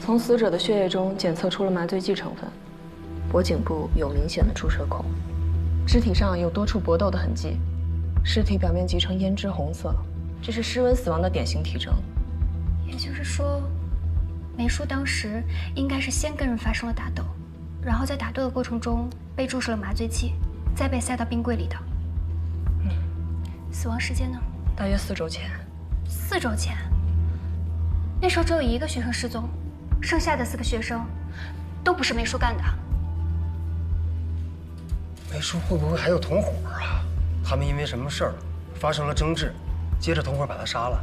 从死者的血液中检测出了麻醉剂成分，脖颈部有明显的注射孔，肢体上有多处搏斗的痕迹，尸体表面即呈胭脂红色，这是失温死亡的典型体征。也就是说，梅叔当时应该是先跟人发生了打斗，然后在打斗的过程中被注射了麻醉剂，再被塞到冰柜里的。死亡时间呢？大约4周前。4周前。那时候只有1个学生失踪，剩下的4个学生都不是梅叔干的。梅叔会不会还有同伙啊？他们因为什么事儿发生了争执，接着同伙把他杀了，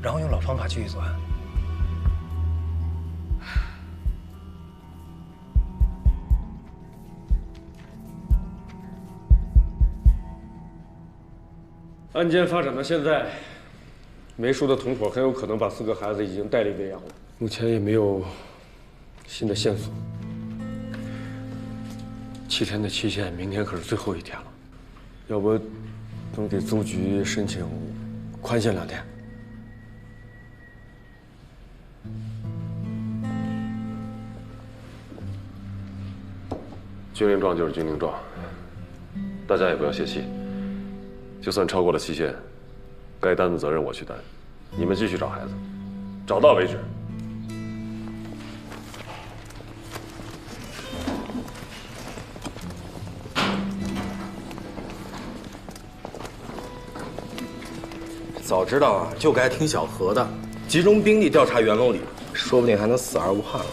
然后用老方法继续作案。案件发展到现在，梅叔的同伙很有可能把4个孩子已经代理喂养了，目前也没有新的线索。7天的期限，明天可是最后1天了，要不等给邹局申请宽限2天？军令状就是军令状，大家也不要泄气。就算超过了期限，该担的责任我去担，你们继续找孩子，找到为止。早知道啊，就该听小何的，集中兵力调查袁楼里，说不定还能死而无憾了。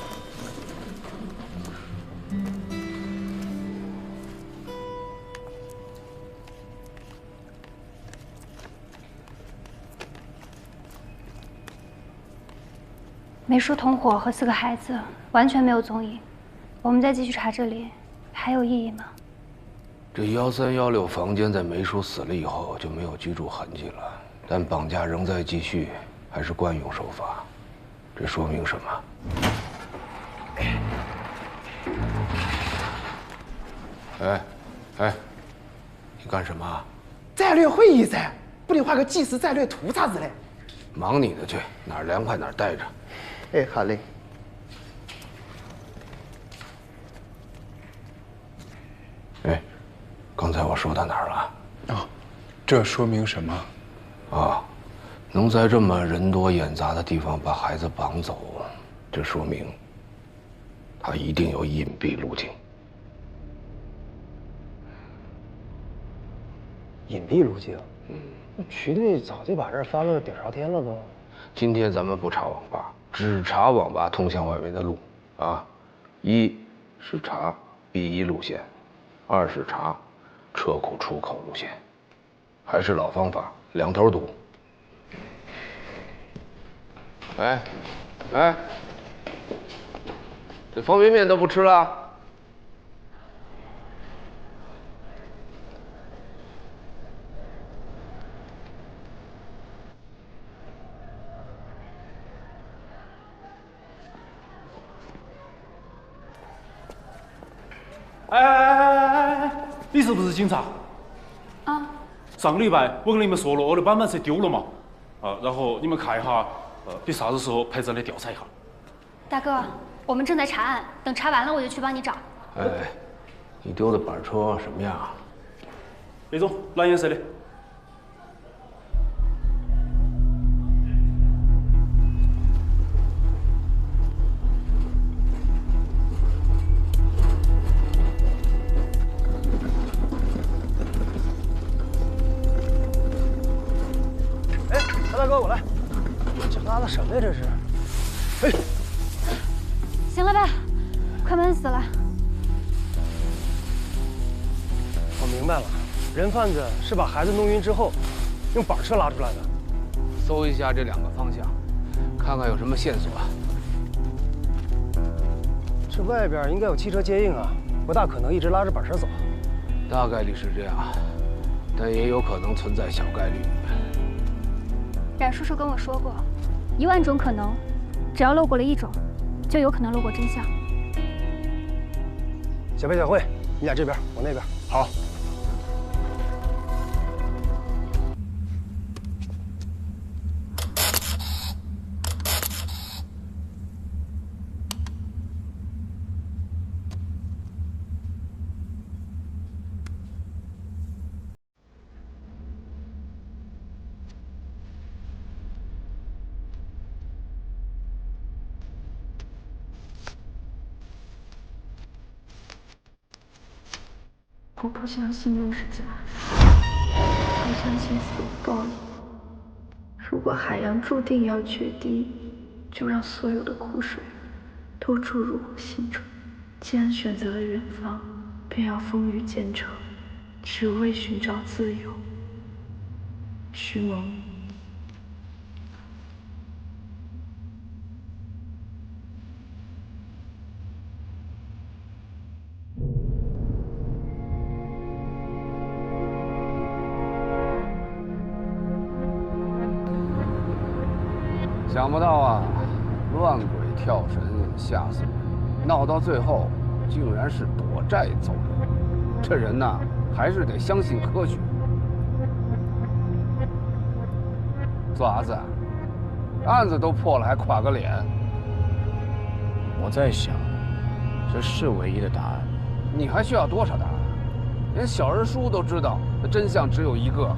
梅叔同伙和4个孩子完全没有踪影，我们再继续查这里还有意义吗？这1316房间在梅叔死了以后就没有居住痕迹了，但绑架仍在继续，还是惯用手法，这说明什么？哎，你干什么？战略会议噻，不得画个技师战略图啥子嘞？忙你的去，哪儿凉快哪儿待着。哎，好嘞。哎，刚才我说到哪儿了？哦，这说明什么？啊，能在这么人多眼杂的地方把孩子绑走，这说明他一定有隐蔽路径。隐蔽路径？那渠队早就把这儿翻了底朝天了都。今天咱们不查网吧，只查网吧通向外围的路啊。1是查 B1路线，2是查车库出口路线，还是老方法，两头堵。哎，这方便面都不吃了？哎，你是不是警察？啊，上个礼拜我跟你们说了，我的板板车丢了嘛，然后你们看一下，比啥子时候派人来调查一下。大哥，我们正在查案，等查完了我就去帮你找。哎，你丢的板车什么样？那种蓝颜色的。大哥，我来。这拉的什么呀？这是？哎，行了吧，快闷死了。我明白了，人贩子是把孩子弄晕之后，用板车拉出来的。搜一下这2个方向，看看有什么线索。这外边应该有汽车接应啊，不大可能一直拉着板车走。大概率是这样，但也有可能存在小概率。冉叔叔跟我说过，1万种可能，只要漏过了1种，就有可能漏过真相。小白、小慧，你俩这边，我那边。好。我不相信梦是假的，我相信死无报应。如果海洋注定要决堤，就让所有的苦水都注入我心中。既然选择了远方，便要风雨兼程，只为寻找自由。徐萌。想不到啊，乱鬼跳神吓死人，闹到最后竟然是躲债走人。这人呐，还是得相信科学。做啥子？案子都破了，还垮个脸？我在想，这是唯一的答案。你还需要多少答案？连小人书都知道，真相只有一个。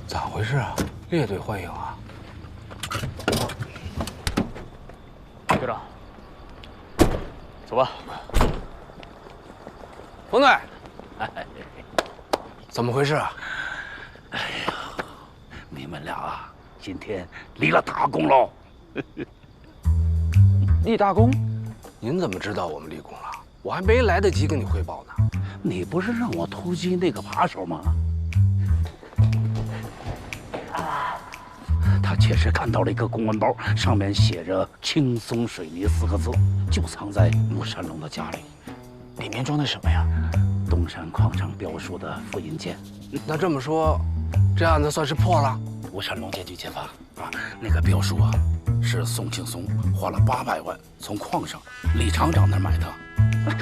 咋回事啊？列队欢迎啊！队长，走吧。冯队，怎么回事啊？哎呀，你们俩啊，今天立了大功喽！立大功？您怎么知道我们立功了？我还没来得及跟你汇报呢。你不是让我突击那个扒手吗？他确实看到了一个公文包，上面写着“青松水泥”4个字，就藏在吴山龙的家里。里面装的什么呀？东山矿场标书的复印件。那这么说，这案子算是破了？吴山龙坚决揭发啊！那个标书啊，是宋青松花了800万从矿上李厂长那儿买的。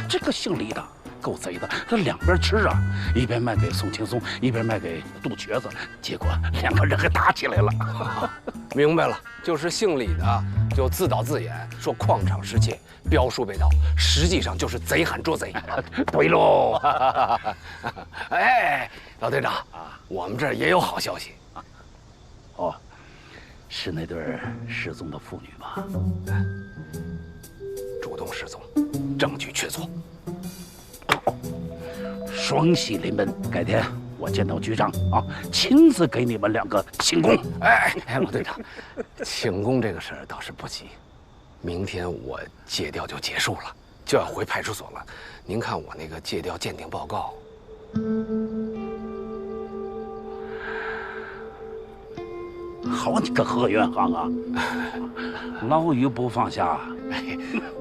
这个姓李的够贼的，他两边吃啊，一边卖给宋青松，一边卖给杜瘸子，结果两个人还打起来了。明白了，就是姓李的就自导自演说矿场失窃，标书被盗，实际上就是贼喊捉贼。对喽。哎，老队长，我们这儿也有好消息。哦，是那对失踪的妇女吧？主动失踪，证据确凿。双喜临门，改天我见到局长啊，亲自给你们两个请功。哎，老队长，请功这个事儿倒是不急，明天我借调就结束了，就要回派出所了。您看我那个借调鉴定报告。好你个何元行啊！老于不放下，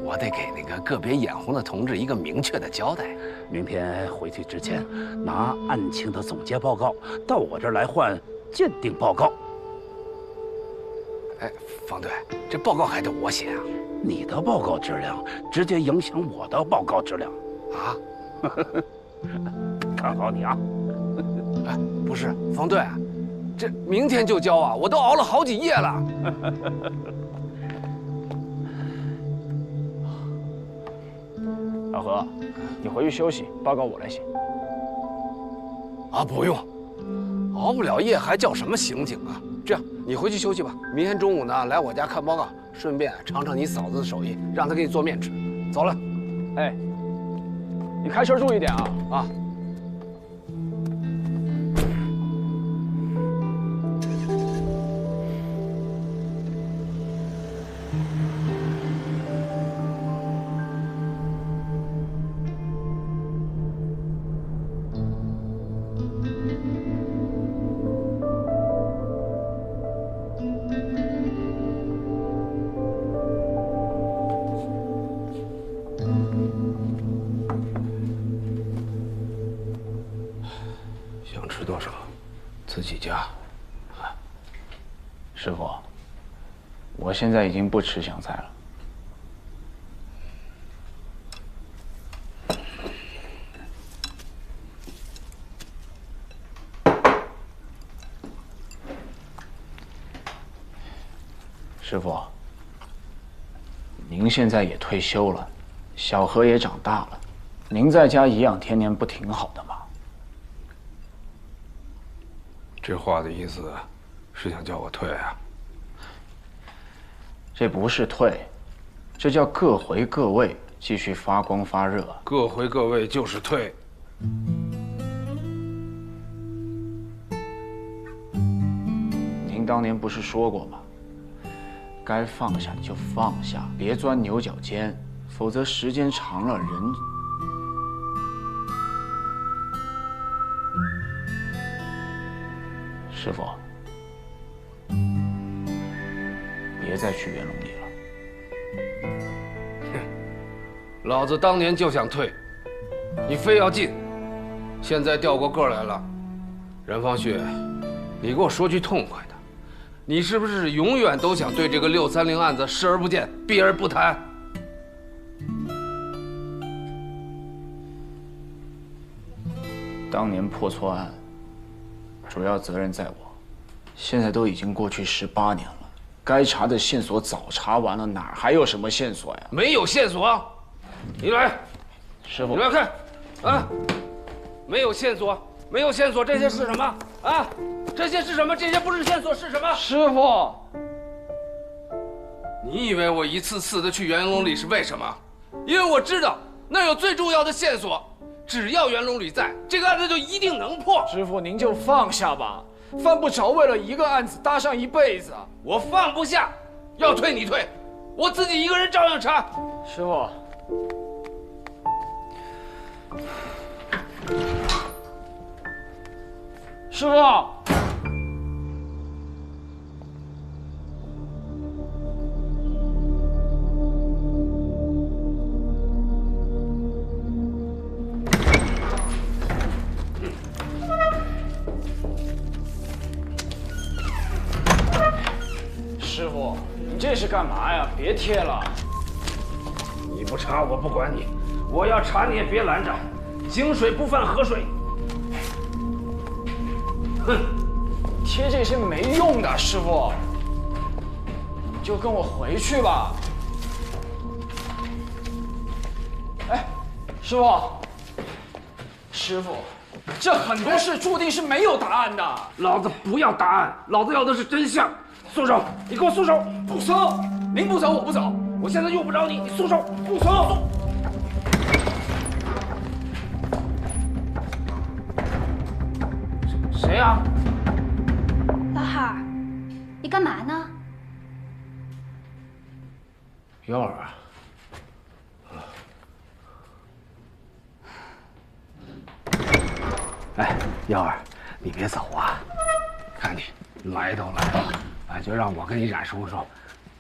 我得给那个个别眼红的同志一个明确的交代。明天回去之前，拿案情的总结报告到我这儿来换鉴定报告。哎，方队，这报告还得我写啊？你的报告质量直接影响我的报告质量啊！看好你啊！哎，不是，方队，这明天就交啊！我都熬了好几夜了。老何，你回去休息，报告我来写。啊，不用，熬不了夜还叫什么刑警啊？这样，你回去休息吧。明天中午呢，来我家看报告，顺便尝尝你嫂子的手艺，让她给你做面吃。走了。哎，你开车注意点啊！啊。想吃多少，自己夹。师傅，我现在已经不吃香菜了。师傅，您现在也退休了，小何也长大了，您在家颐养天年不挺好的吗？这话的意思是想叫我退啊？这不是退，这叫各回各位，继续发光发热。各回各位就是退。您当年不是说过吗？该放下就放下，别钻牛角尖，否则时间长了人。师傅，别再去元龙里了。老子当年就想退，你非要进，现在调过个来了。任方旭，你给我说句痛快的，你是不是永远都想对这个630案子视而不见，避而不谈？当年破错案，主要责任在我。现在都已经过去18年了，该查的线索早查完了，哪儿还有什么线索呀？没有线索，你来，师傅，你来看，啊，没有线索，没有线索，这些是什么？啊，这些是什么？这些不是线索是什么？师傅，你以为我一次次的去元龙里是为什么？因为我知道那有最重要的线索，只要元龙里在，这个案子就一定能破。师傅，您就放下吧，犯不着为了一个案子搭上一辈子。我放不下，要退你退，我自己一个人照样查。师傅，师傅。师傅，你这是干嘛呀？别贴了！你不查我不管你，我要查你也别拦着。井水不犯河水。哼，贴这些没用的，师傅，就跟我回去吧。哎，师傅，师傅，这很多事注定是没有答案的。老子不要答案，老子要的是真相。松手！你给我松手！不松！您不走，我不走。我现在用不着你，你松手！不松！谁呀？老汉儿，你干嘛呢？幺儿，哎，幺儿，你别走啊！看你来都来了。就让我跟你冉叔叔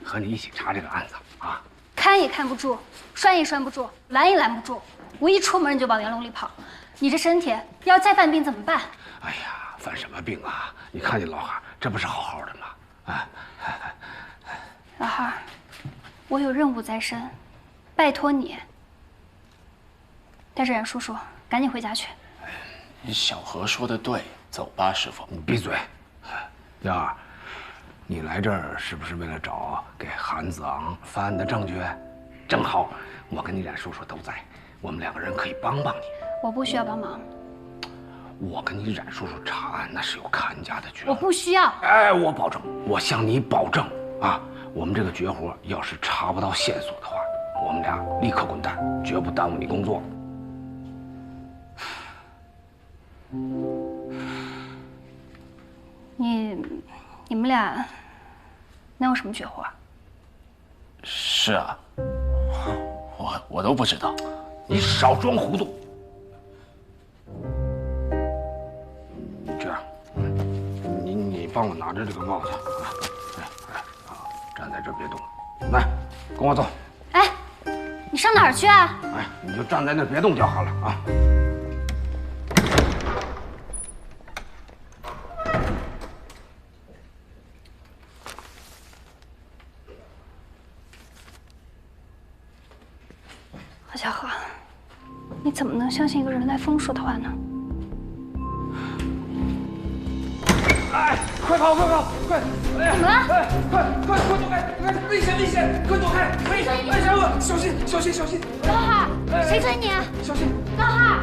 和你一起查这个案子啊！看也看不住，拴也拴不住，拦也拦不住。我一出门就往元龙里跑，你这身体要再犯病怎么办？哎呀，犯什么病啊？你看你老汉这不是好好的吗？啊！老汉，我有任务在身，拜托你带着冉叔叔赶紧回家去。小何说的对，走吧，师傅。你闭嘴！幺儿。你来这儿是不是为了找给韩子昂翻案的证据？正好，我跟你冉叔叔都在，我们2个人可以帮帮你。我不需要帮忙。我跟你冉叔叔查案那是有看家的绝活。我不需要。哎，我保证，我向你保证啊，我们这个绝活要是查不到线索的话，我们俩立刻滚蛋，绝不耽误你工作。你们俩能有什么绝活？是啊，我都不知道。你少装糊涂。这样，你帮我拿着这个帽子啊，站在这别动。来，跟我走。哎，你上哪儿去啊？哎，你就站在那别动就好了啊。何小何，你怎么能相信一个人来疯说的话呢？哎，快跑，快跑，快！哎呀，怎么了？哎，快躲开！危险！快躲开！危险！哎，小心！高浩，谁追你？小心！高浩。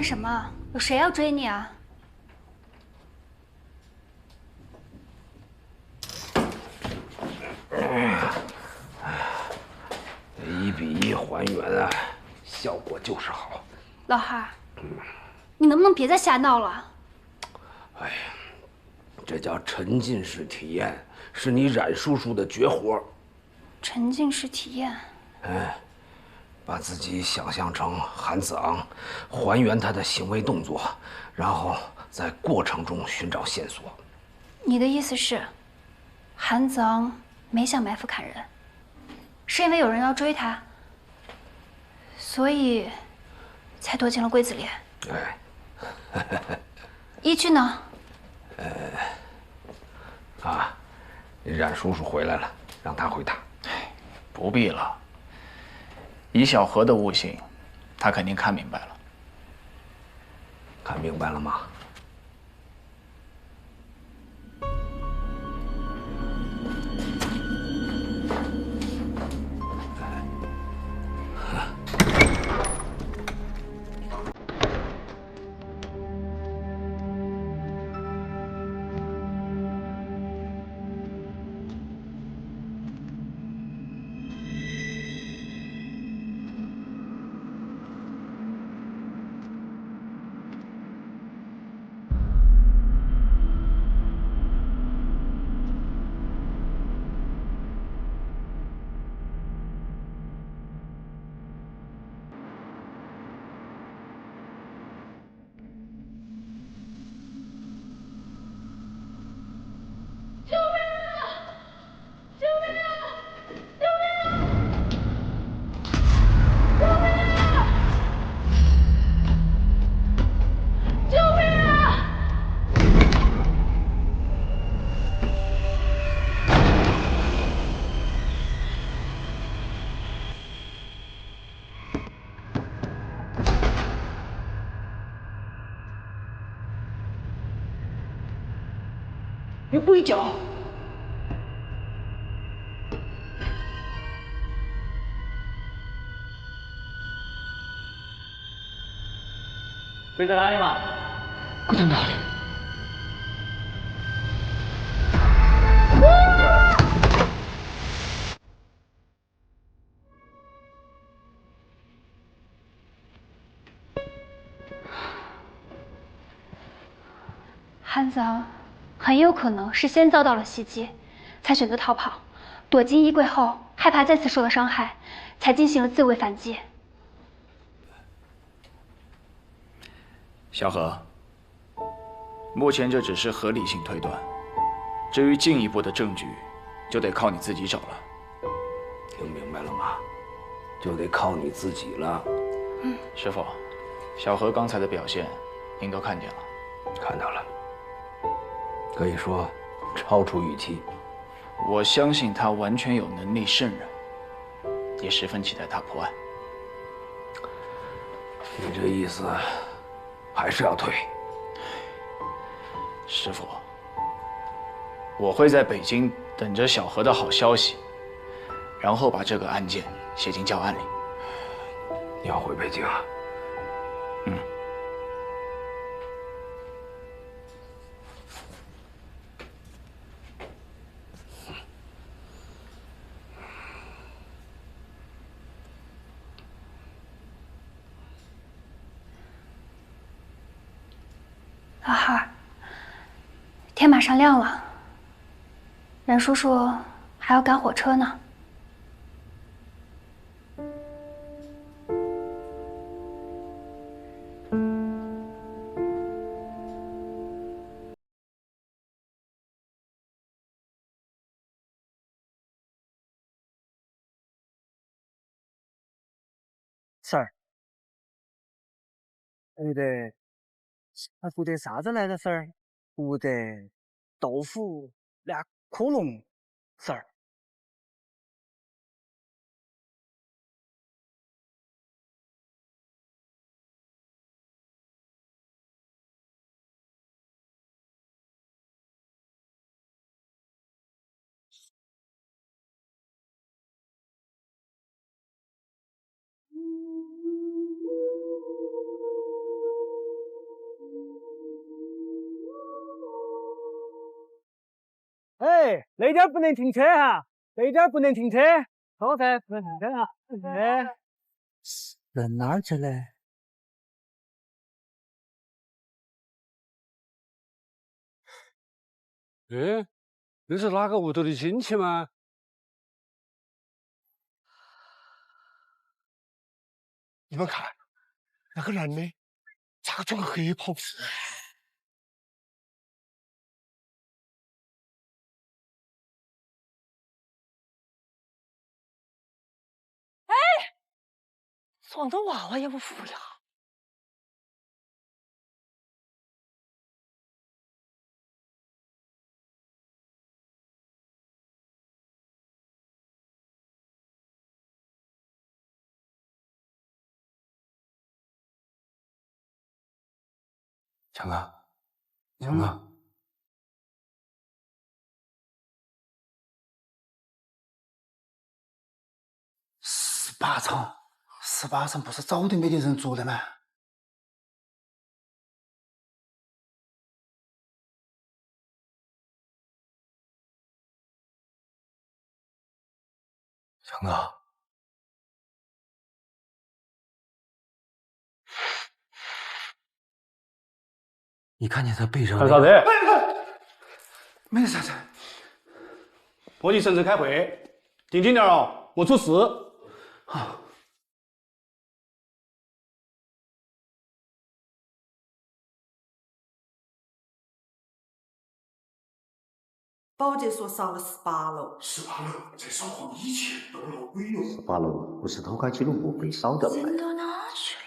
干什么？有谁要追你啊？1:1还原啊，效果就是好。老汉，你能不能别再瞎闹了？哎呀，这叫沉浸式体验，是你冉叔叔的绝活。沉浸式体验。哎，把自己想象成韩子昂，还原他的行为动作，然后在过程中寻找线索。你的意思是，韩子昂没想埋伏砍人，是因为有人要追他，所以才躲进了柜子里。哎，依据呢？冉叔叔回来了，让他回答。不必了。以小何的悟性，他肯定看明白了。看明白了吗？你鬼叫！鬼在哪里嘛？鬼在哪里？韩子昂很有可能是先遭到了袭击，才选择逃跑，躲进衣柜后，害怕再次受到伤害，才进行了自卫反击。小何，目前这只是合理性推断，至于进一步的证据，就得靠你自己找了。听明白了吗？就得靠你自己了。师傅，小何刚才的表现，您都看见了。看到了，可以说超出预期。我相信他完全有能力胜任，也十分期待他破案。你这意思还是要退？师傅，我会在北京等着小何的好消息，然后把这个案件写进教案里。你要回北京啊？嗯。老汉，天马上亮了，冉叔叔还要赶火车呢。婶儿，还不得啥子来着？婶儿，不得豆腐俩窟窿，婶儿。哎，那点不能停车哈，那点不能停车，错噻，不能停车哈。哎，人哪儿去了？哎，那是哪个屋头的亲戚吗？你们看，那个男的咋个穿个黑袍子？哎，装着娃娃也不服了。强哥，强哥，18层不是早就没得人住的吗？强哥，你看见他背上看啥子？没得啥子。我去省城开会，定点哦，莫出事。好。保洁说少了18楼，18楼再少放1000多了，哎呦！18楼不是偷看记录簿被烧掉了？人到哪去了？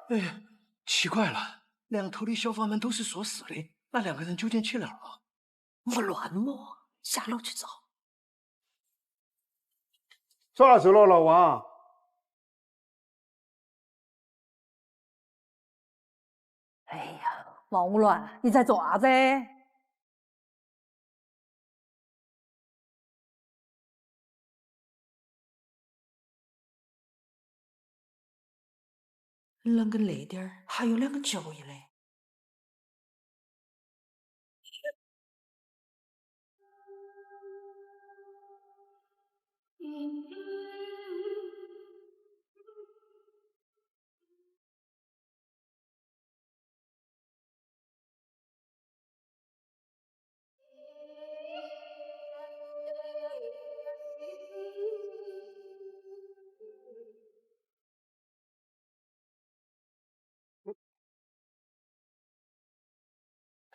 哎，奇怪了，两头的小贩们都是说是的，那2个人究竟去哪儿了？莫乱摸，下楼去找。啥事了，老王？哎呀，王五乱，你在做啥子？啷个那点儿还有2个就业嘞？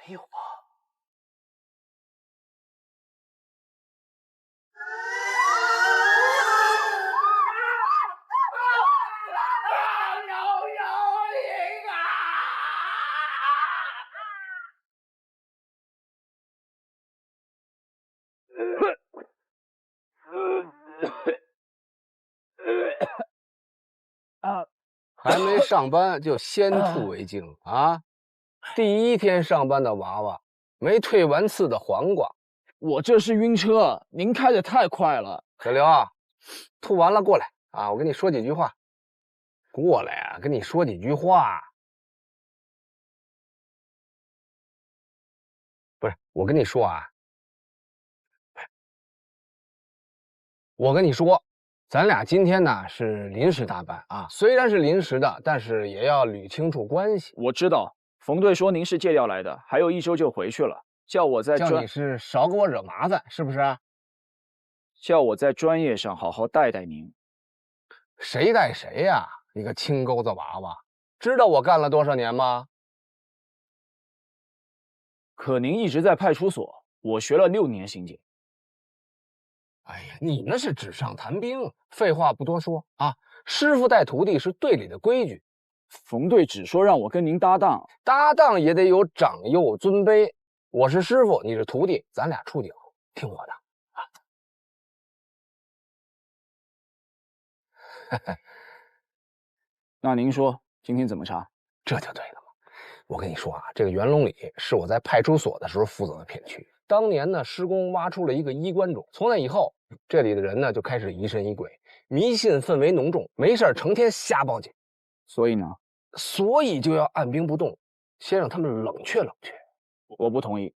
没有吧？还没上班就先吐为敬啊！第1天上班的娃娃，没退完刺的黄瓜。我这是晕车，您开的太快了。小刘啊，吐完了过来啊，我跟你说几句话。过来啊，跟你说几句话。不是，我跟你说啊，我跟你说。咱俩今天呢是临时搭班啊，虽然是临时的，但是也要捋清楚关系。我知道，冯队说您是借调来的，还有1周就回去了，叫我在叫你是少给我惹麻烦，是不是？叫我在专业上好好带带您。谁带谁呀？你个青钩子娃娃，知道我干了多少年吗？可您一直在派出所，我学了6年刑警。哎呀，你那是纸上谈兵，废话不多说啊！师傅带徒弟是队里的规矩。冯队只说让我跟您搭档，搭档也得有长幼尊卑。我是师傅，你是徒弟，咱俩处顶，听我的啊。那您说今天怎么查？这就对了嘛。我跟你说啊，这个元龙里是我在派出所的时候负责的片区。当年呢，施工挖出了一个衣冠冢，从那以后，这里的人呢就开始疑神疑鬼，迷信氛围浓重，没事成天瞎报警。所以呢？所以就要按兵不动，先让他们冷却冷却。我不同意，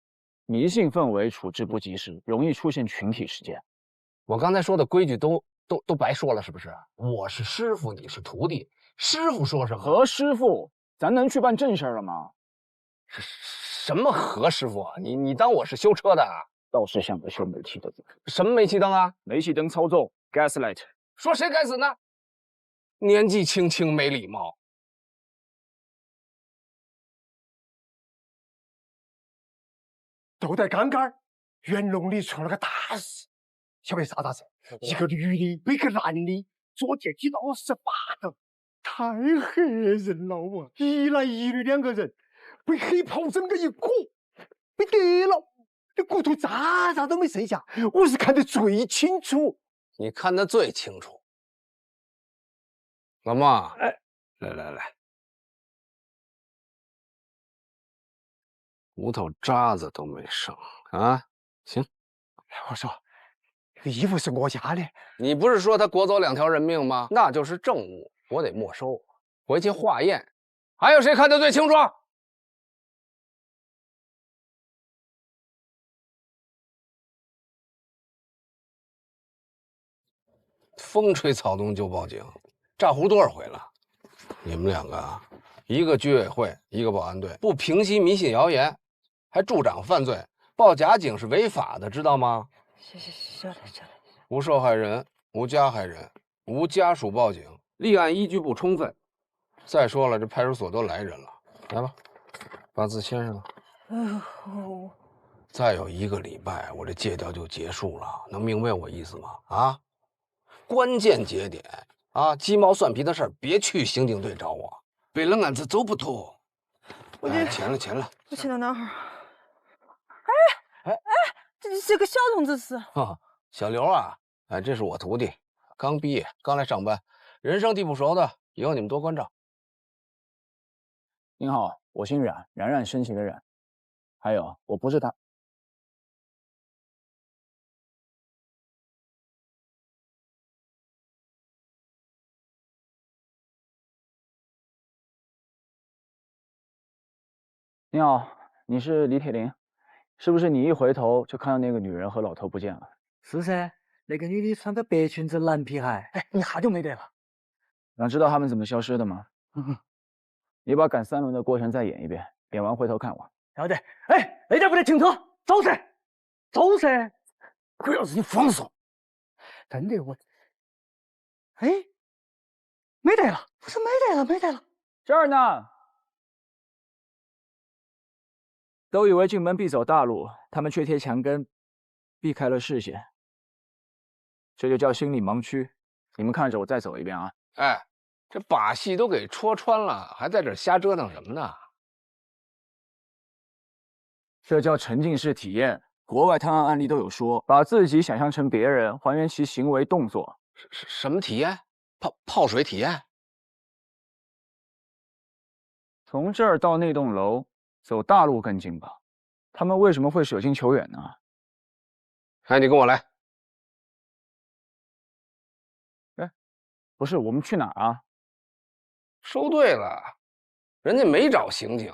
迷信氛围处置不及时，容易出现群体事件。我刚才说的规矩都白说了，是不是？我是师傅，你是徒弟，师傅说什么？何师傅，咱能去办正事了吗？什么何师傅？你当我是修车的啊？倒是像个修煤气灯。什么煤气灯啊？煤气灯操纵 ，gaslight。说谁该死呢？年纪轻轻没礼貌。就在刚刚，元龙里出了个大事，晓得啥大事？一个女的被个男的坐电梯老实扒了，太吓人了啊！一男一女2个人被黑袍整个一裹，被逮了，这骨头渣都没剩下，我是看得最清楚。你看得最清楚，老妈，哎，来。骨头渣子都没剩啊！行，我说，这个衣服是我家的。你不是说他国走2条人命吗？那就是证物，我得没收，回去化验。还有谁看得最清楚？风吹草动就报警，炸糊多少回了？你们2个啊，一个居委会，一个保安队，不平息迷信谣言。还助长犯罪，报假警是违法的，知道吗？晓得。无受害人、无加害人、无家属报警，立案依据不充分。再说了，这派出所都来人了，来吧，把字签上。再有1个礼拜，我这借调就结束了，能明白我意思吗？啊，关键节点啊，鸡毛蒜皮的事儿别去刑警队找我，背了案子走不脱。钱了，我去到哪儿？这个小同志是？小刘啊，哎，这是我徒弟，刚毕业，刚来上班，人生地不熟的，以后你们多关照。您好，我姓冉，冉冉升起的冉。还有，我不是他。你好，你是李铁林，是不是你一回头就看到那个女人和老头不见了？是噻，那个女的穿个白裙子蓝皮鞋，哎，一下就没得了。想知道他们怎么消失的吗？你把赶3轮的过程再演一遍，演完回头看我。晓得。哎，那点不得停车，走噻！主要是你放手。真的我，哎，没得了，不是没得了。这儿呢。都以为进门必走大路，他们却贴墙根，避开了视线。这就叫心理盲区。你们看着我再走一遍啊！哎，这把戏都给戳穿了，还在这瞎折腾什么呢？这叫沉浸式体验。国外探案案例都有说，把自己想象成别人，还原其行为动作。什么体验？泡水体验？从这儿到那栋楼。走大路更近吧？他们为什么会舍近求远呢？哎，你跟我来。哎，不是，我们去哪儿啊？收队了，人家没找刑警。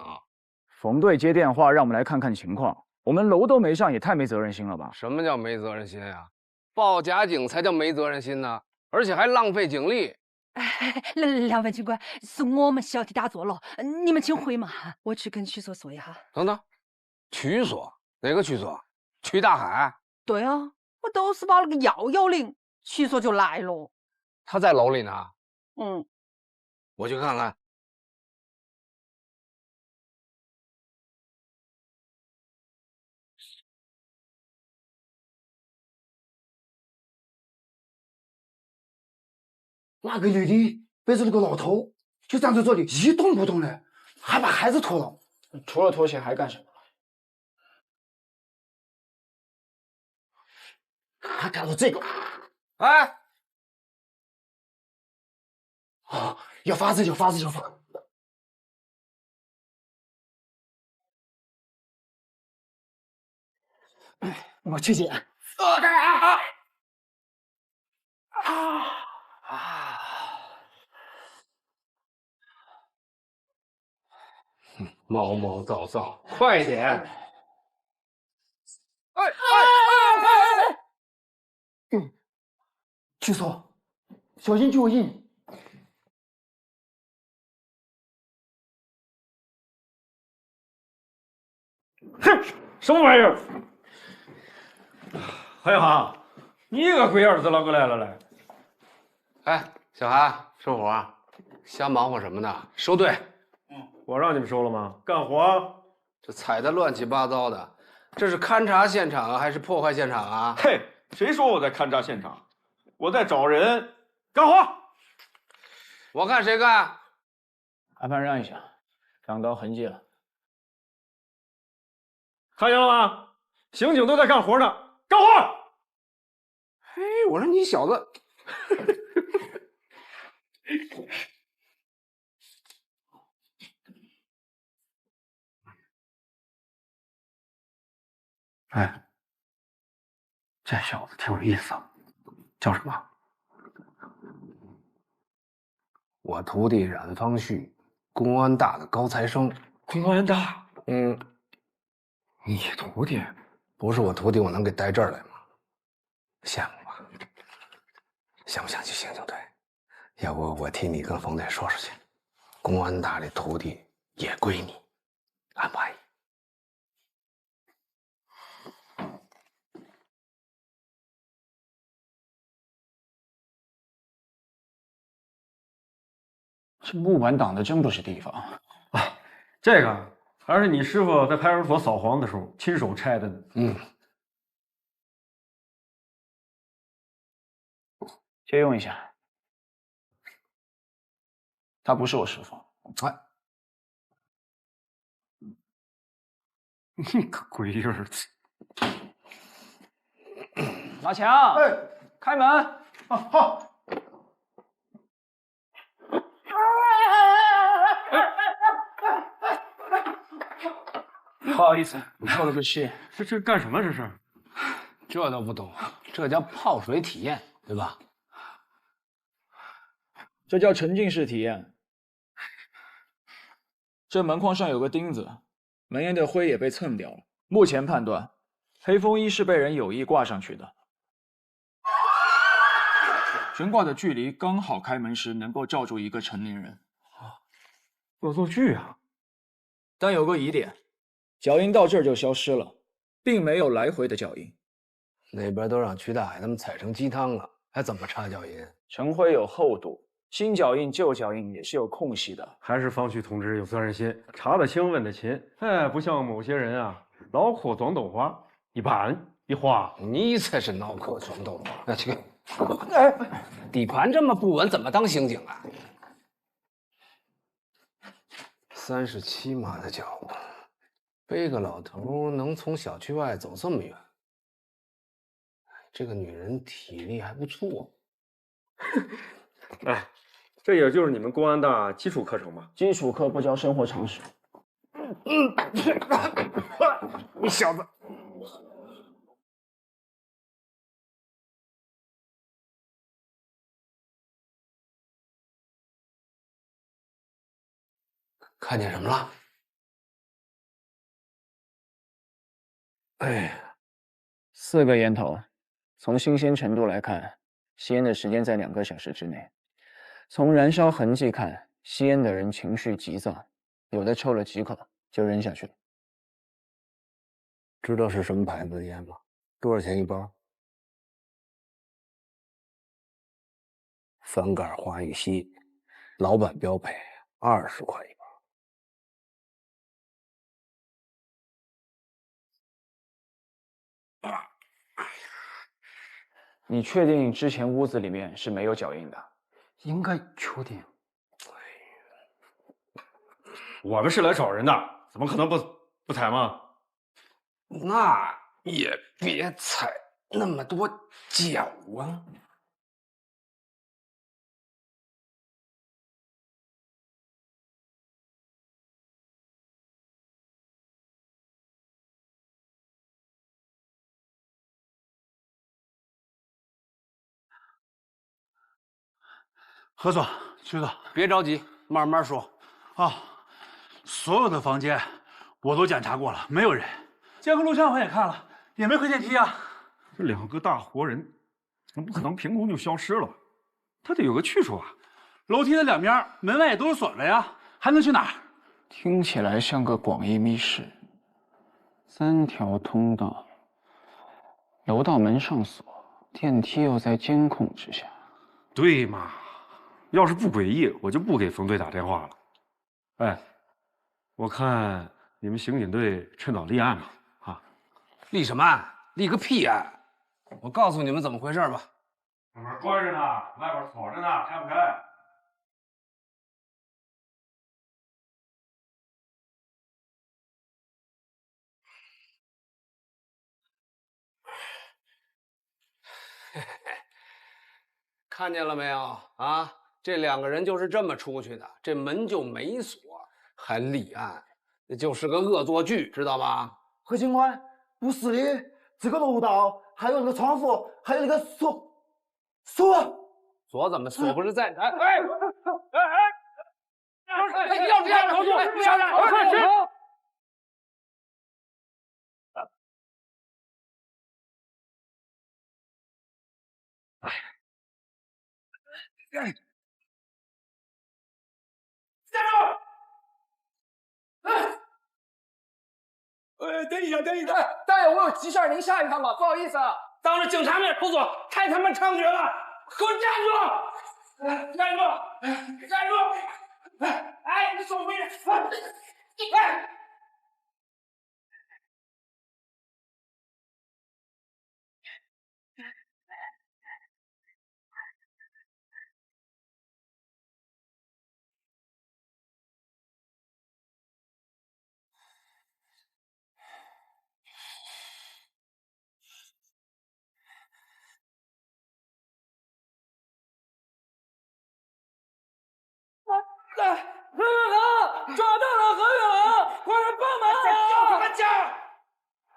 冯队接电话让我们来看看情况，我们楼都没上，也太没责任心了吧？什么叫没责任心呀？报假警才叫没责任心呢，而且还浪费警力。两位警官，是我们小弟打错了，你们请回嘛，我去跟区所说一下。等等，区所？哪个区所？区大海？对啊，我都是把那个110，区所就来了。他在楼里呢。嗯，我去看看。那个女的背着那个老头，就站在这里一动不动的，还把孩子拖了。除了拖鞋还干什么？还干了这个。哎，啊，有法子，有法子，有法子。我去捡。毛毛躁躁，快点！哎！去说，小心就印。哼，什么玩意儿？韩小航，你个龟儿子啷个来了来？哎，小韩，收活，瞎忙活什么呢？收队。我让你们收了吗？干活。这踩得乱七八糟的，这是勘察现场啊，还是破坏现场啊？嘿，谁说我在勘察现场？我在找人。干活。我看谁干。阿潘让一下，看到痕迹了。看见了吗？刑警都在干活呢，干活！哎，我说你小子，哎，这小子挺有意思，叫什么？我徒弟冉方旭，公安大的高材生。公安大？嗯。你徒弟？不是我徒弟，我能给带这儿来吗？羡慕吧？想不想去刑警队？要不我替你跟冯队说说去，公安大这徒弟也归你，安不安逸？这木板挡的真不是地方啊！这个还是你师傅在派出所扫黄的时候亲手拆的呢。嗯，借用一下。他不是我师傅。哎，你个龟儿子！马强，哎，开门。啊，好。不好意思，透了个气。这干什么？这是？这都不懂，这叫泡水体验，对吧？这叫沉浸式体验。这门框上有个钉子，门檐的灰也被蹭掉了。目前判断，黑风衣是被人有意挂上去的。悬挂的距离刚好开门时能够罩住一个成年人。恶作剧啊！但有个疑点，脚印到这儿就消失了，并没有来回的脚印。那边都让曲大海他们踩成鸡汤了，还怎么查脚印？尘灰有厚度，新脚印、旧脚印也是有空隙的。还是方旭同志有责任心，查得清，问得勤。哎，不像某些人啊，脑壳装豆花，一板一花。你才是脑壳装豆花！那去，哎，底盘这么不稳，怎么当刑警啊？37码的脚步，背个老头能从小区外走这么远，这个女人体力还不错。哎，这也就是你们公安大基础课程吧？基础课不教生活常识。你小子！看见什么了？哎，4个烟头，从新鲜程度来看，吸烟的时间在2个小时之内。从燃烧痕迹看，吸烟的人情绪急躁，有的抽了几口就扔下去了。知道是什么牌子的烟吗？多少钱一包？翻盖华宇西，老板标配，20块一包。你确定之前屋子里面是没有脚印的？应该确定。我们是来找人的，怎么可能不采吗？那也别踩那么多脚啊！何总，局长，别着急，慢慢说。啊，所有的房间我都检查过了，没有人。监控录像我也看了，也没回电梯啊。这2个大活人，怎么不可能凭空就消失了？他得有个去处啊！楼梯的两边门外也都是锁着呀，还能去哪儿？听起来像个广义密室，3条通道，楼道门上锁，电梯又在监控之下。对嘛？要是不诡异，我就不给冯队打电话了。哎，我看你们刑警队趁早立案吧。啊，立什么案？立个屁案！我告诉你们怎么回事吧。门关着呢，外边锁着呢，开不开？看见了没有啊？这2个人就是这么出去的，这门就没锁，还立案，那就是个恶作剧，知道吧？何警官，不是的，这个楼道还有那个窗户，还有那个锁怎么锁不是在？哎，要这样合作，下来，快去！等一下，大爷，我有急事儿，您下一趟吧，不好意思啊。当着警察面出锁，太他妈猖獗了！给我站住！站住！哎，你手回去！哎！何远航，抓到了何远航，快来帮忙！叫什么叫？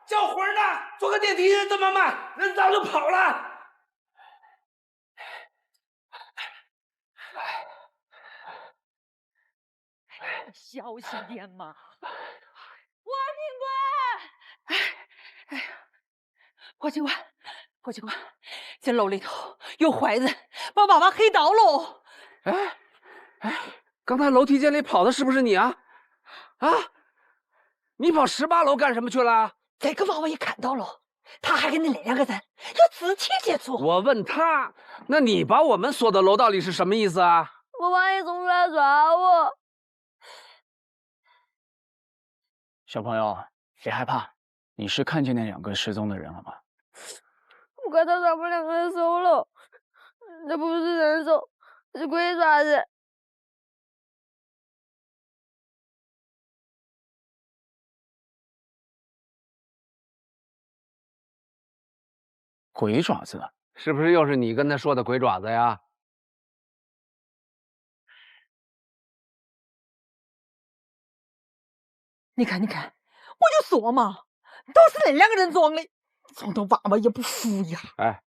叫魂呢？坐个电梯这么慢，人早就跑了。小心点嘛！王警官，霍警官，这楼里头有坏人，把娃娃黑到喽！刚才楼梯间里跑的是不是你啊？啊，你跑18楼干什么去了？这个娃娃也看到了，他还跟那2个人有肢体接触。我问他，那你把我们锁到楼道里是什么意思啊？我怕你总来抓我。小朋友，别害怕，你是看见那2个失踪的人了吗？我看到他们2个人手了，这不是人手，是鬼爪子。鬼爪子？是不是又是你跟他说的鬼爪子呀？你看，我就说嘛，都是那2个人装的，装的娃娃也不服呀。哎，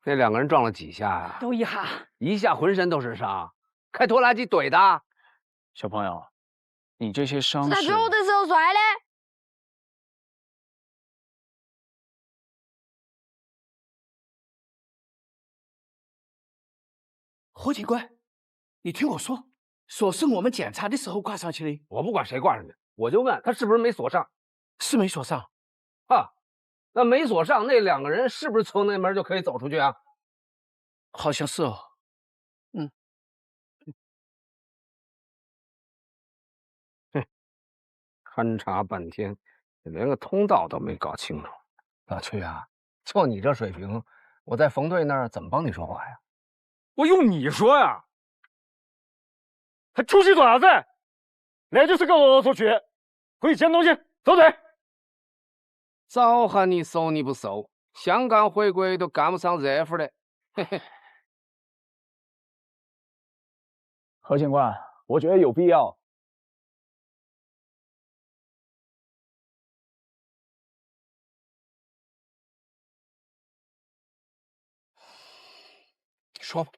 那2个人撞了几下呀？都一下，一下浑身都是伤，开拖拉机怼的。小朋友，你这些伤打势……球的时候摔的。何警官，你听我说，锁是我们检查的时候挂上去的。我不管谁挂上去，我就问他是不是没锁上。是没锁上。啊，那没锁上，那2个人是不是从那门就可以走出去啊？好像是哦。勘察半天，连个通道都没搞清楚。老曲啊，就你这水平，我在冯队那儿怎么帮你说话呀？我用你说呀？还出去做啥子？那就是个恶作剧，回去捡东西，收队。早喊你收你不收，香港回归都赶不上热乎的。嘿嘿。何警官，我觉得有必要。说吧，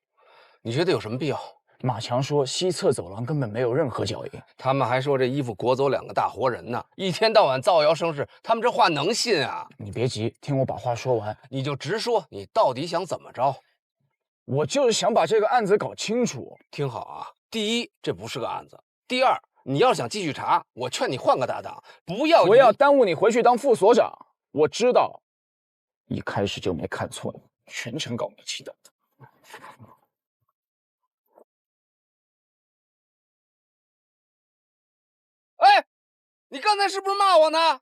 你觉得有什么必要？马强说西侧走廊根本没有任何脚印，他们还说这衣服裹走2个大活人呢，一天到晚造谣生事，他们这话能信啊？你别急，听我把话说完，你就直说，你到底想怎么着？我就是想把这个案子搞清楚。听好啊，第一，这不是个案子；第二，你要想继续查，我劝你换个搭档，不要耽误你回去当副所长。我知道，一开始就没看错你，全程搞你气的。哎，你刚才是不是骂我呢？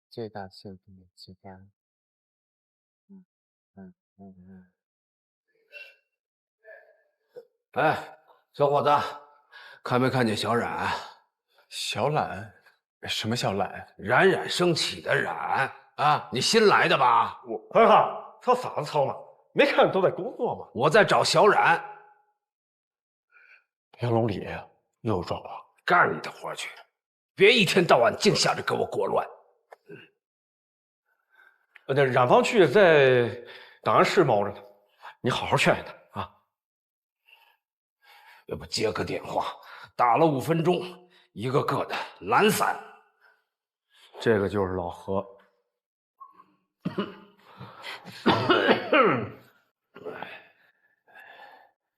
最大限度的激发。哎，小伙子，看没看见小冉？小冉？什么小冉？冉冉升起的冉啊！你新来的吧？哎哈，吵啥子吵嘛？没看都在工作吗？我在找小冉。杨龙里又撞了，干你的活去，别一天到晚净想着给我裹乱。那冉方旭在档案室猫着呢，你好好劝劝他啊。要不接个电话，打了5分钟，一个个的懒散。这个就是老何。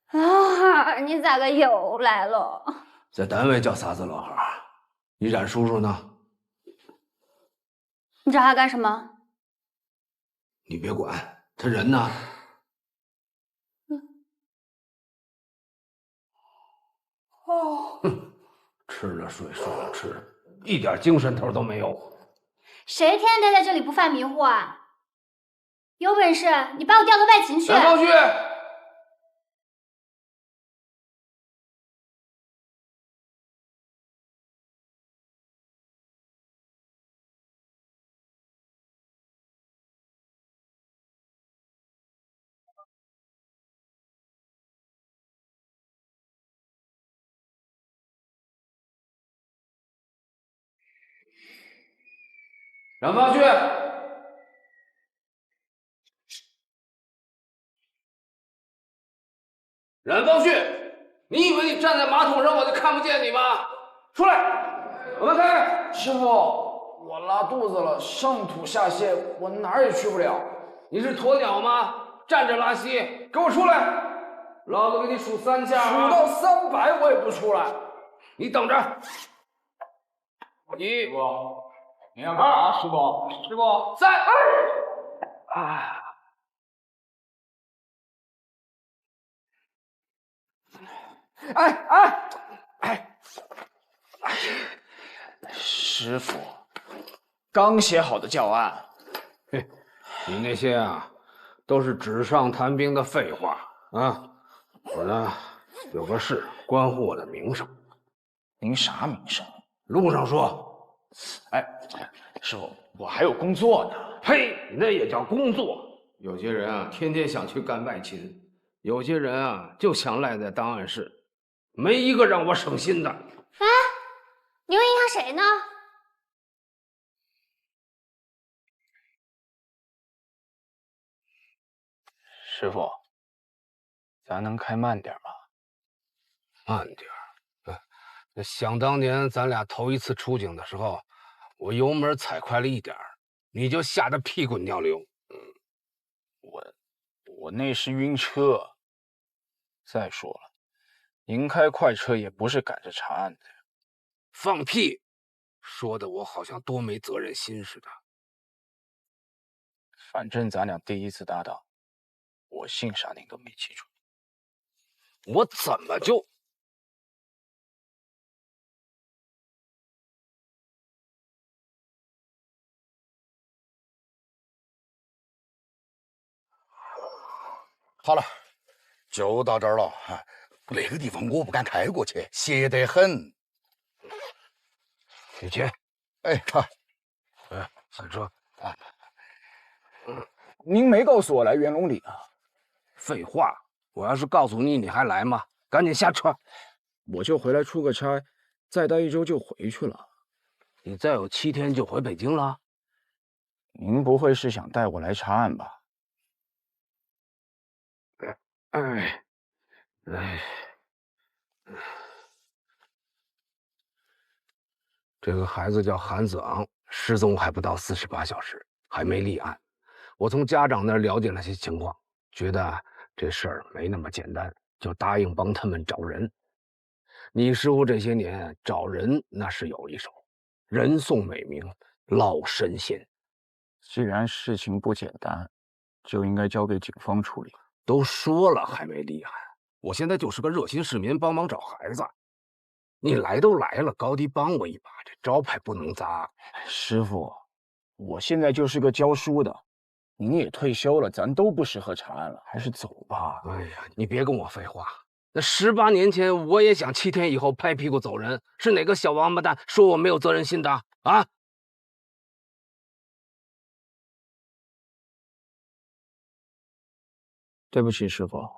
啊，你咋个又来了？在单位叫啥子老何？你冉叔叔呢？你找他干什么？你别管，他人呢？哦，吃了睡，睡了吃，一点精神头都没有。谁天天待在这里不犯迷糊啊？有本事你把我调到外勤去！冉方旭，冉方旭，冉方旭，你以为你站在马桶上我就看不见你吗？出来，我们开。师傅，我拉肚子了，上吐下泻，我哪儿也去不了。你是鸵鸟吗？站着拉稀，给我出来！老子给你数3下、啊，数到300我也不出来。你等着。1，师傅，你要干啥？师傅，师傅，3，师傅，刚写好的教案。嘿，你那些啊，都是纸上谈兵的废话啊！我呢，有个事关乎我的名声。您啥名声？路上说。哎，师傅，我还有工作呢。呸，那也叫工作。有些人啊，天天想去干外勤；有些人啊，就想赖在档案室，没一个让我省心的。哎，你又影响谁呢？师傅，咱能开慢点吗？慢点儿。想当年咱俩头一次出警的时候，我油门踩快了一点儿，你就吓得屁滚尿流。我那是晕车。再说了，您开快车也不是赶着查案的。放屁！说的我好像多没责任心似的。反正咱俩第一次搭档，我姓啥您都没记住。我怎么就……好了，就到这儿了。那个地方我不敢开过去，邪得很。雨杰，哎，好，下车啊。您没告诉我来元龙里啊？废话，我要是告诉你，你还来吗？赶紧下车。我就回来出个差，再待1周就回去了。你再有7天就回北京了？您不会是想带我来查案吧？这个孩子叫韩子昂，失踪还不到48小时，还没立案。我从家长那儿了解了些情况，觉得这事儿没那么简单，就答应帮他们找人。你师傅这些年找人那是有一手，人送美名，老神仙。既然事情不简单，就应该交给警方处理。都说了还没立案，我现在就是个热心市民，帮忙找孩子。你来都来了，高低帮我一把，这招牌不能砸。师傅，我现在就是个教书的，您也退休了，咱都不适合查案了，还是走吧。哎呀，你别跟我废话。那18年前我也想7天以后拍屁股走人，是哪个小王八蛋说我没有责任心的啊？对不起，师傅，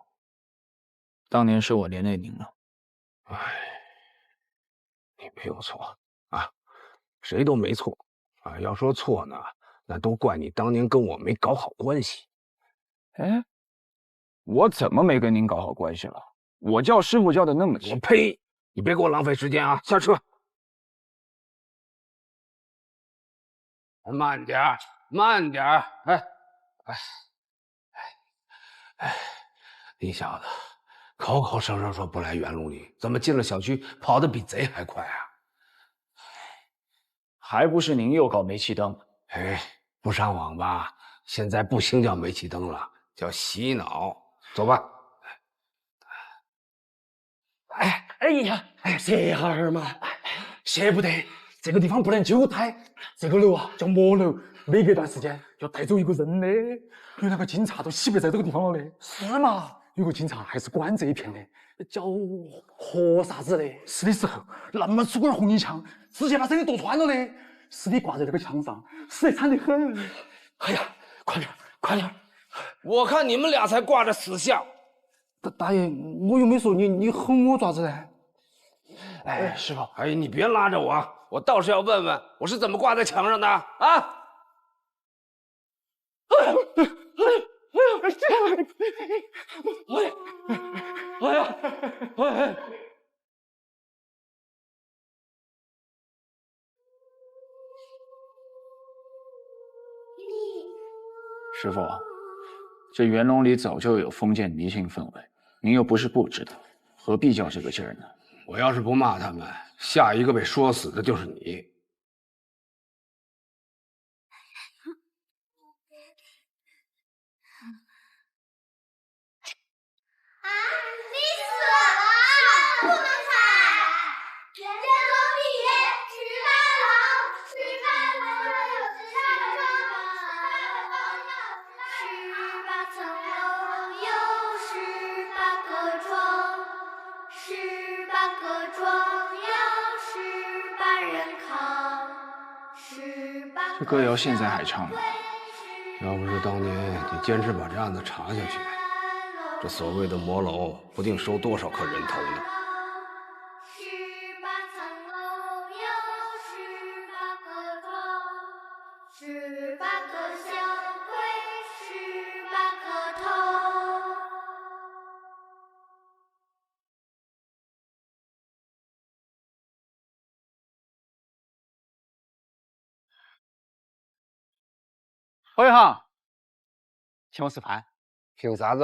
当年是我连累您了。哎，你没有错啊，谁都没错啊。要说错呢，那都怪你当年跟我没搞好关系。哎，我怎么没跟您搞好关系了？我叫师傅叫的那么亲。我呸！你别给我浪费时间啊！下车。慢点儿，慢点儿。你小子口口声声说不来元龙里，怎么进了小区跑得比贼还快啊？还不是您又搞煤气灯？哎，不上网吧？现在不兴叫煤气灯了，叫洗脑。走吧。哎呀，歇下儿嘛，歇不得，这个地方不能久待。这个楼啊叫魔楼，每隔一段时间就带走一个人的。有那个警察都洗不在这个地方了的。是嘛？有个警察还是管这一片的，叫何啥子的。是的时候，那么粗根红衣枪，直接把身体剁穿了的。尸体挂在那个墙上，死得惨得很。哎呀，快点，快点！我看你们俩才挂着死相。大爷，我又没说你，你吼我爪子呢？哎，师傅，哎，你别拉着我，我倒是要问问，我是怎么挂在墙上的啊？师傅，这元龙里早就有封建迷信氛围，您又不是不知道，何必较这个劲儿呢？我要是不骂他们，下一个被说死的就是你。这歌谣现在还唱吗？要不是当年你坚持把这案子查下去，这所谓的魔楼不定收多少颗人头呢。侯一航，请我吃饭。凭啥子？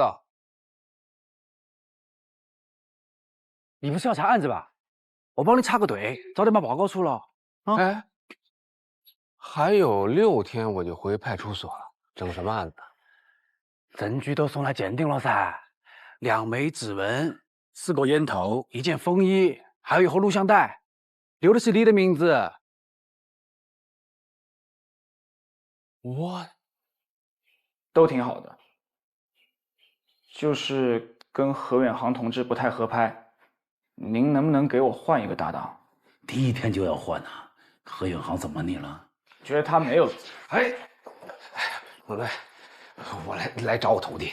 你不是要查案子吧？我帮你插个队，早点把报告出了。啊，哎，还有6天我就回派出所了，整什么案子？证据都送来鉴定了噻，2枚指纹，4个烟头，1件风衣，还有1盒录像带，留的是你的名字。我都挺好的，就是跟何远航同志不太合拍，您能不能给我换一个搭档？第1天就要换啊？何远航怎么你了？觉得他没有。哎，我来找我徒弟。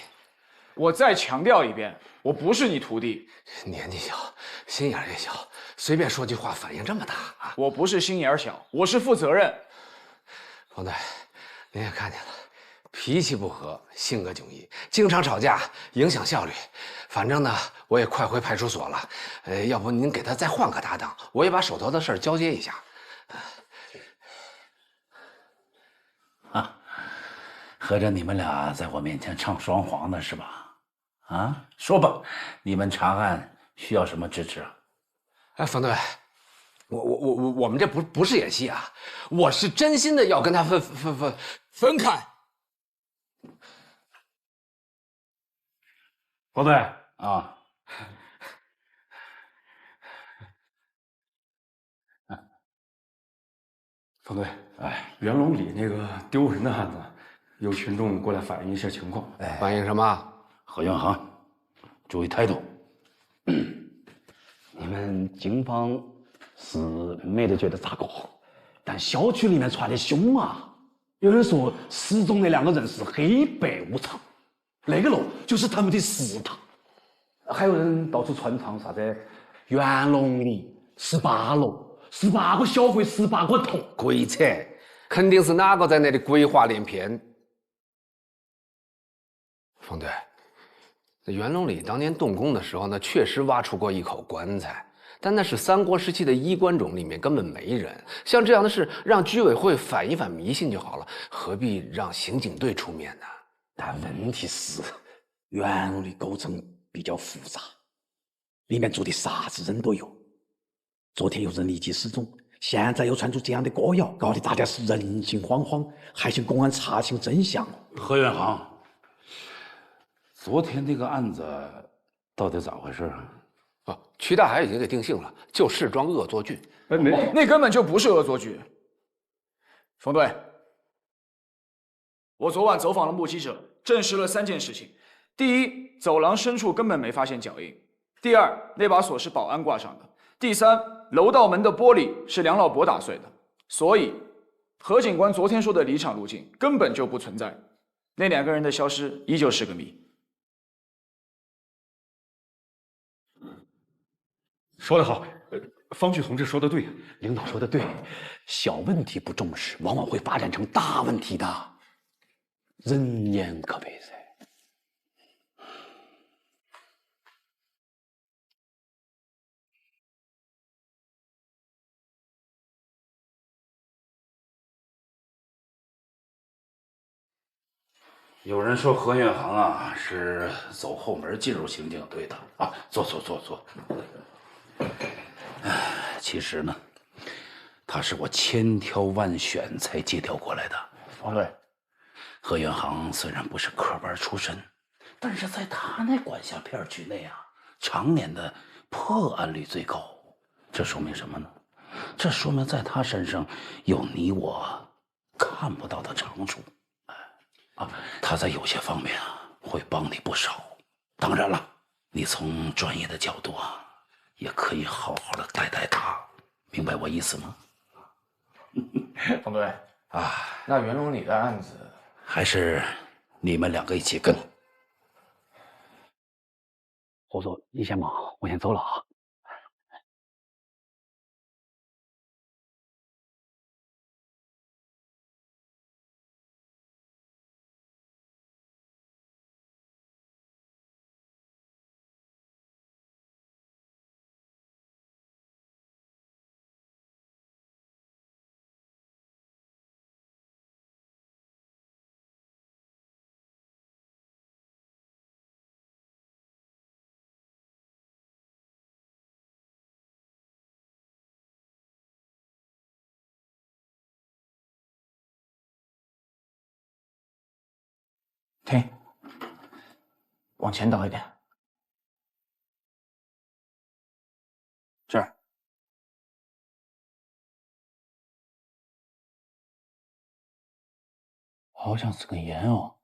我再强调一遍，我不是你徒弟。年纪小，心眼也小，随便说句话反应这么大啊！我不是心眼小，我是负责任。冯队，您也看见了，脾气不和，性格迥异，经常吵架，影响效率。反正呢，我也快回派出所了。要不您给他再换个搭档，我也把手头的事儿交接一下。合着你们俩在我面前唱双簧呢是吧？啊，说吧，你们查案需要什么支持啊？哎，冯队，我们这不是演戏啊，我是真心的要跟他分开。冯队啊，冯队，袁龙里那个丢人的案子，有群众过来反映一些情况。反映什么？何远航，注意态度。你们警方是没得觉得咋个，但小区里面传的凶啊！有人说失踪的2个人是黑白无常，那个楼就是他们的食堂。还有人到处传唱啥子元龙里18楼，18个小鬼18个头，鬼扯！肯定是哪个在那里鬼话连篇。冯队，这元龙里当年动工的时候呢，确实挖出过1口棺材，但那是3国时期的衣冠冢，里面根本没人。像这样的事，让居委会反一反迷信就好了，何必让刑警队出面呢？但问题是，元龙的构成比较复杂，里面住的啥子人都有。昨天有人立即失踪，现在又传出这样的歌谣，搞得大家是人心惶惶，还请公安查清真相。何远航，昨天那个案子到底咋回事啊？曲大海已经给定性了，就事装恶作剧。那根本就不是恶作剧。冯队，我昨晚走访了目击者，证实了3件事情：第一，走廊深处根本没发现脚印；第二，那把锁是保安挂上的；第三，楼道门的玻璃是梁老伯打碎的。所以，何警官昨天说的离场路径根本就不存在。那2个人的消失依旧是个谜。说得好，方旭同志说的对，领导说的对，小问题不重视，往往会发展成大问题的。人言可悲噻。有人说何远航啊是走后门进入刑警队的啊，坐。其实呢，他是我千挑万选才借调过来的。冯队，何远航虽然不是科班出身，但是在他那管辖片区内啊，常年的破案率最高。这说明什么呢？这说明在他身上有你我看不到的长处。他在有些方面啊会帮你不少。当然了，你从专业的角度啊，也可以好好的带带他，明白我意思吗？冯队啊，那袁龙里的案子还是你们2个一起跟。侯总，你先忙，我先走了啊。停，往前倒一点。这儿。好像是根烟哦。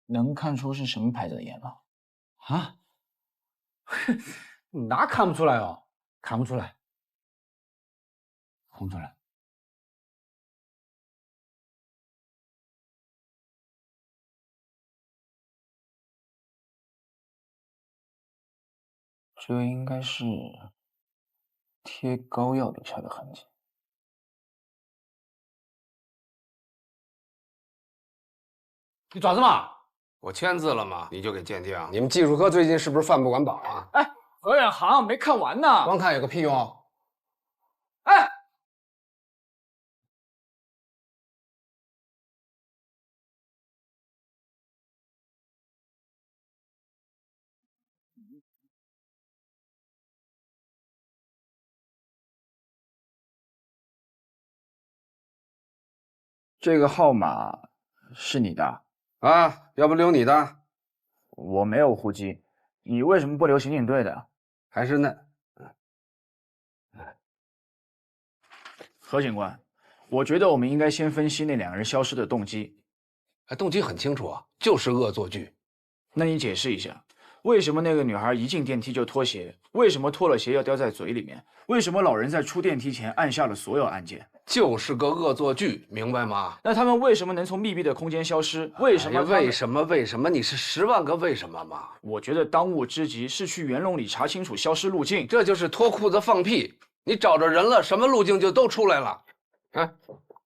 能看出是什么牌子的烟吗？啊？那看不出来哦，看不出来，看不出来。这应该是贴膏药留下的痕迹。你爪子嘛？我签字了嘛，你就给鉴定？你们技术科最近是不是饭不管饱啊？哎，合眼行没看完呢。光看有个屁用？哎，这个号码是你的啊？要不留你的？我没有户籍，你为什么不留刑警队的？还是那……何警官，我觉得我们应该先分析那两个人消失的动机。动机很清楚啊，就是恶作剧。那你解释一下，为什么那个女孩一进电梯就脱鞋？为什么脱了鞋要叼在嘴里面？为什么老人在出电梯前按下了所有按键？就是个恶作剧，明白吗？那他们为什么能从密闭的空间消失？为什么？为什么？为什么？你是10万个为什么吗？我觉得当务之急是去元龙里查清楚消失路径。这就是脱裤子放屁！你找着人了，什么路径就都出来了。哎，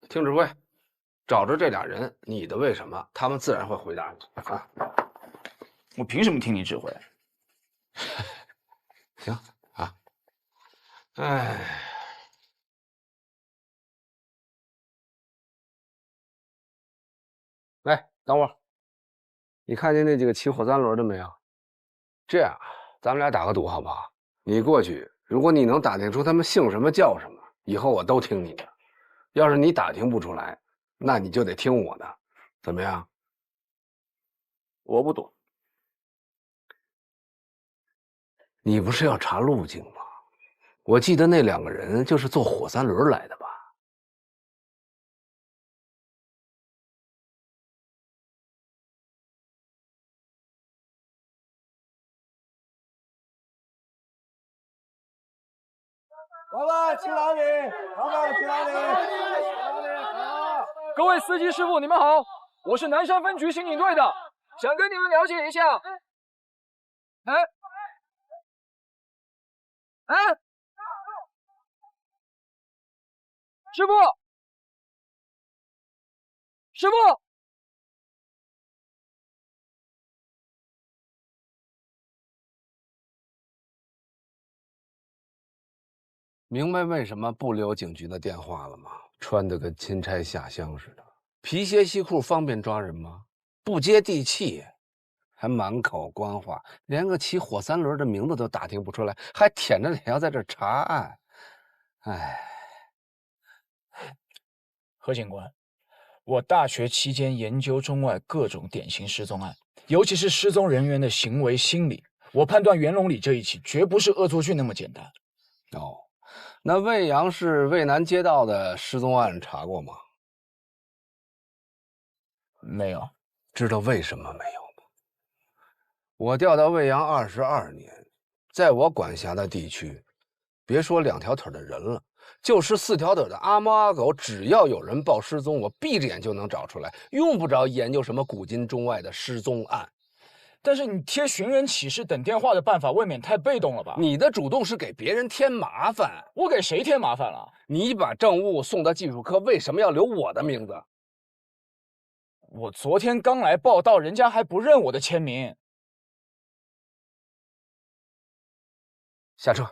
听指挥，找着这俩人，你的为什么，他们自然会回答你啊。我凭什么听你指挥？行啊。哎。来，等会儿，你看见那几个骑火三轮的没有？这样，咱们俩打个赌好不好？你过去，如果你能打听出他们姓什么叫什么，以后我都听你的；要是你打听不出来，那你就得听我的，怎么样？我不赌。你不是要查路径吗？我记得那两个人就是坐火三轮来的吧？老板去哪里？老板去哪里？各位司机师傅，你们好，我是南山分局刑警队的，想跟你们了解一下。师傅，师傅。明白为什么不留警局的电话了吗？穿得跟钦差下乡似的，皮鞋西裤方便抓人吗？不接地气，还满口官话，连个骑火三轮的名字都打听不出来，还舔着脸要在这查案。哎，何警官，我大学期间研究中外各种典型失踪案，尤其是失踪人员的行为心理，我判断元龙里这一起绝不是恶作剧那么简单。哦。那魏阳市渭南街道的失踪案查过吗？没有。知道为什么没有吗？我调到魏阳22年，在我管辖的地区，别说2条腿的人了，就是4条腿的阿猫阿狗，只要有人报失踪，我闭着眼就能找出来，用不着研究什么古今中外的失踪案。但是你贴寻人启事等电话的办法未免太被动了吧？你的主动是给别人添麻烦。我给谁添麻烦了？你把证物送到技术科，为什么要留我的名字？我昨天刚来报道，人家还不认我的签名。下车，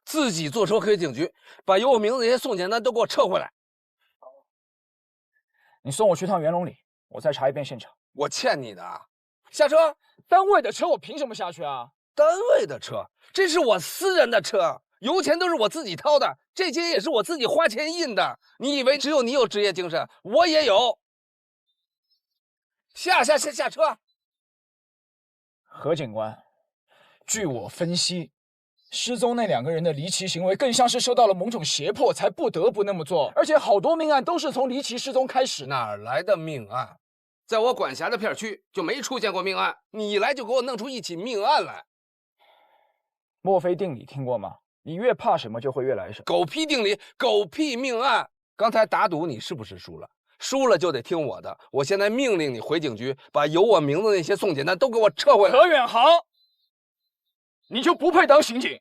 自己坐车回警局，把有我名字那些送检单都给我撤回来。你送我去趟元龙里，我再查一遍现场。我欠你的。下车！单位的车我凭什么下去啊？单位的车，这是我私人的车，油钱都是我自己掏的，这些也是我自己花钱印的。你以为只有你有职业精神，我也有。下车！何警官，据我分析，失踪那2个人的离奇行为更像是受到了某种胁迫，才不得不那么做。而且好多命案都是从离奇失踪开始。哪来的命案？在我管辖的片区就没出现过命案，你一来就给我弄出一起命案来。墨菲定理听过吗？你越怕什么，就会越来什么。狗屁定理，狗屁命案。刚才打赌你是不是输了？输了就得听我的。我现在命令你回警局，把有我名字那些送检单都给我撤回来。何远航，你就不配当刑警。